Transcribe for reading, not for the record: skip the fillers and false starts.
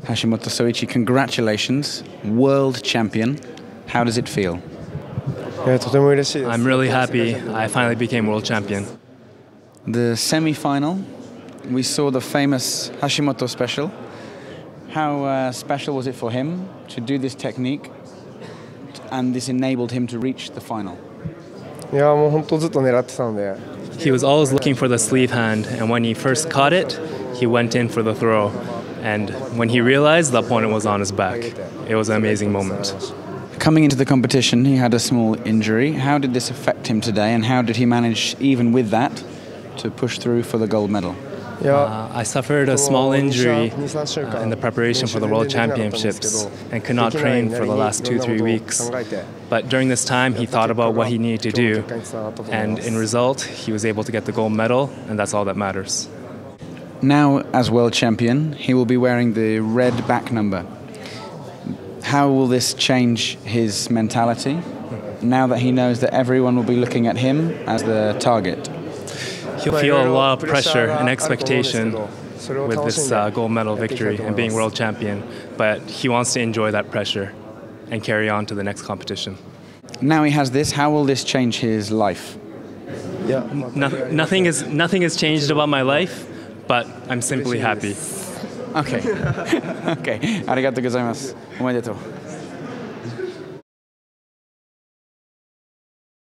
Hashimoto Soichi, congratulations, world champion. How does it feel? I'm really happy I finally became world champion. The semi-final, we saw the famous Hashimoto special. How special was it for him to do this technique, and this enabled him to reach the final? He was always looking for the sleeve hand, and when he first caught it, he went in for the throw. And when he realized the opponent was on his back, it was an amazing moment. Coming into the competition, he had a small injury. How did this affect him today, and how did he manage, even with that, to push through for the gold medal? I suffered a small injury in the preparation for the World Championships and could not train for the last 2-3 weeks. But during this time, he thought about what he needed to do, and in result, he was able to get the gold medal, and that's all that matters. Now, as world champion, he will be wearing the red back number. How will this change his mentality now that he knows that everyone will be looking at him as the target? He'll feel a lot of pressure and expectation with this gold medal victory and being world champion, but he wants to enjoy that pressure and carry on to the next competition. Now he has this, how will this change his life? Nothing has changed about my life, but I'm simply happy. Okay. Okay. ありがとうございます。おめでとう。